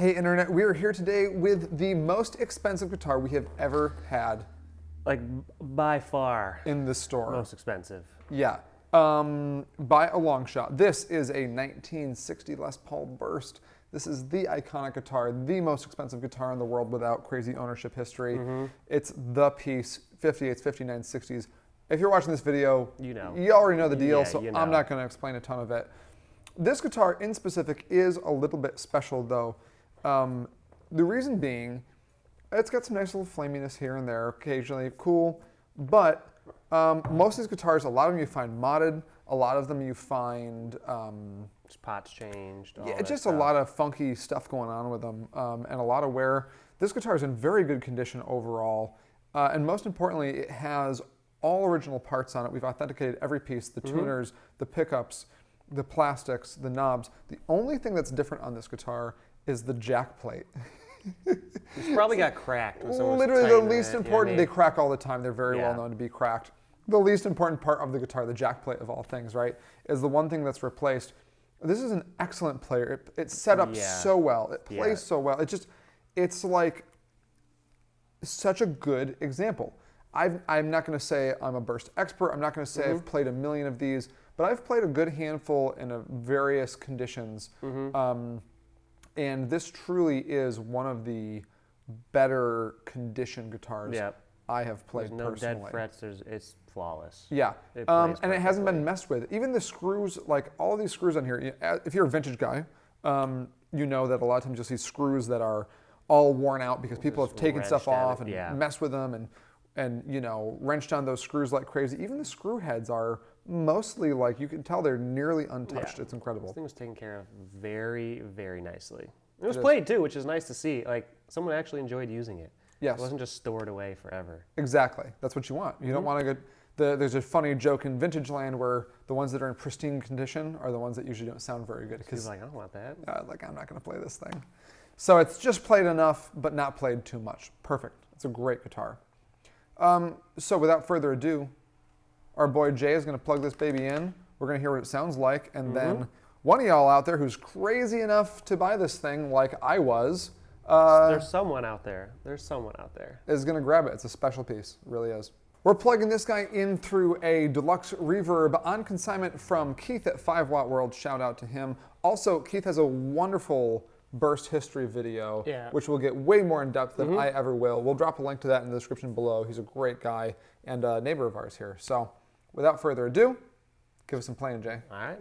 Hey Internet, we are here today with the most expensive guitar we have ever had. Like, by far. In the store. Most expensive. Yeah, by a long shot. This is a 1960 Les Paul Burst. This is the iconic guitar, the most expensive guitar in the world without crazy ownership history. It's the piece, 58s, 59s, 60s. If you're watching this video, you already know the deal, Yeah, so you know. I'm not going to explain a ton of it. This guitar in specific is a little bit special though. The reason being, it's got some nice little flaminess here and there, occasionally cool, but most of these guitars, a lot of them you find modded, a lot of them you find Just pots changed. All yeah, that just stuff. a lot of funky stuff going on with them, and a lot of wear. This guitar is in very good condition overall, and most importantly, it has all original parts on it. We've authenticated every piece, the tuners, the pickups, the plastics, the knobs. The only thing that's different on this guitar is the jack plate. It's probably got cracked when someone was Literally the tightening least it, important, they crack all the time. They're very well Yeah. known to be cracked. The least important part of the guitar, the jack plate of all things, right, is the one thing that's replaced. This is an excellent player. It's set up so well. It plays so well. It's like such a good example. I'm not going to say I'm a burst expert. I'm not going to say I've played a million of these, but I've played a good handful in various conditions. And this truly is one of the better conditioned guitars I have played There's no personally. dead frets. It's flawless. Yeah, It and plays it hasn't been perfectly. messed with. Even the screws, like all of these screws on here, if you're a vintage guy, you know that a lot of times you'll see screws that are all worn out because people have taken stuff wrenched at off it, and messed with them and you know, wrenched on those screws like crazy. Even the screw heads are mostly like, you can tell they're nearly untouched. It's incredible. This thing was taken care of very, very nicely. It was played too, which is nice to see. Like, someone actually enjoyed using it. Yes. It wasn't just stored away forever. Exactly. That's what you want. You don't want to get... There's a funny joke in vintage land where the ones that are in pristine condition are the ones that usually don't sound very good. Because like, I don't want that. Like, I'm not going to play this thing. So it's just played enough, but not played too much. Perfect. It's a great guitar. So without further ado, our boy Jay is going to plug this baby in. We're going to hear what it sounds like, and then one of y'all out there who's crazy enough to buy this thing like I was, There's someone out there. There's someone out there. is going to grab it. It's a special piece. It really is. We're plugging this guy in through a deluxe reverb on consignment from Keith at 5 Watt World. Shout out to him. Also, Keith has a wonderful burst history video, which will get way more in depth than I ever will. We'll drop a link to that in the description below. He's a great guy and a neighbor of ours here. So without further ado, give us some playing, Jay. All right.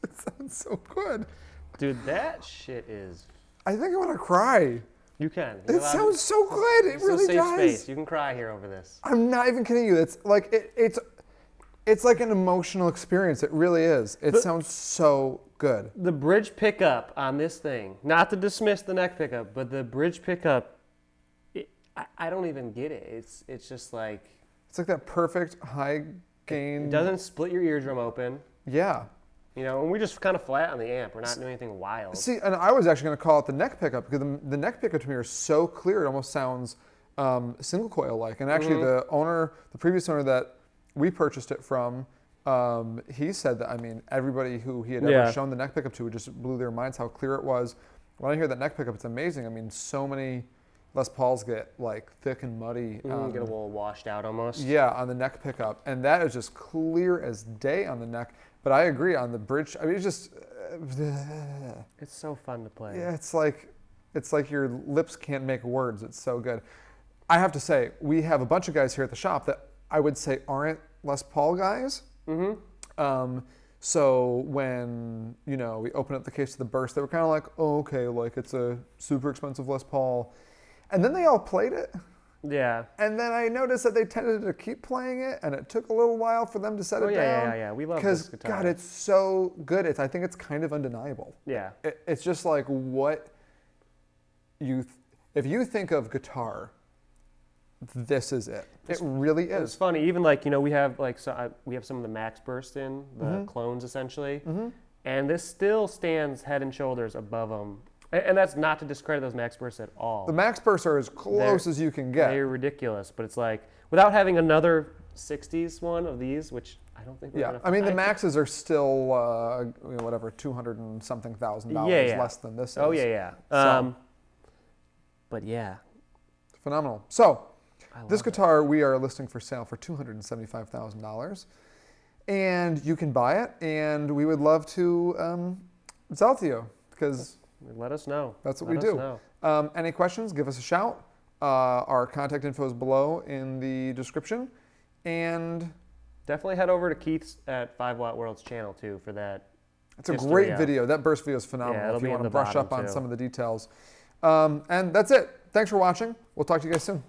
It sounds so good. Dude, that shit is. I think I want to cry. You can. It sounds so good. It really safe does. Space. You can cry here over this. I'm not even kidding you. It's like it's like an emotional experience. It really is. It sounds so good. The bridge pickup on this thing, not to dismiss the neck pickup, but the bridge pickup, I don't even get it. It's just like. It's like that perfect high gain. It doesn't split your eardrum open. Yeah. You know, and we're just kind of flat on the amp. We're not doing anything wild. See, and I was actually going to call it the neck pickup because the neck pickup to me are so clear. It almost sounds single coil like. And actually, the previous owner that we purchased it from, he said that, I mean, everybody who he had ever shown the neck pickup to just blew their minds how clear it was. When I hear that neck pickup, it's amazing. I mean, so many Les Pauls get like thick and muddy. Get a little washed out almost. Yeah, on the neck pickup. And that is just clear as day on the neck. But I agree on the bridge. I mean, it's just. It's so fun to play. Yeah, it's like your lips can't make words. It's so good. I have to say, we have a bunch of guys here at the shop that I would say aren't Les Paul guys. So when we open up the case of the Burst, they were kind of like, oh, okay, like it's a super expensive Les Paul, and then they all played it. Yeah. And then I noticed that they tended to keep playing it, and it took a little while for them to set it down. Yeah. We love this guitar. God, it's so good. I think it's kind of undeniable. Yeah. It's just like what if you think of guitar, this is it. It really is. It's funny. Even like we have we have some of the Max Burst in the clones essentially, and this still stands head and shoulders above them. And that's not to discredit those Max Bursts at all. The Max Bursts are as close as you can get. They're ridiculous, but it's like without having another 60s one of these, which I don't think we're gonna I mean, the find. Maxes are still whatever, $200 and something thousand less than this is. Oh yeah. So, but yeah, phenomenal. So this guitar we are listing for sale for $275,000, and you can buy it, and we would love to sell it to you because. Let us know. That's what we do. Any questions, give us a shout. Our contact info is below in the description. And definitely head over to Keith's at 5 Watt World's channel too for that. It's a great video. That Burst video is phenomenal if you want to brush up on some of the details. And that's it. Thanks for watching. We'll talk to you guys soon.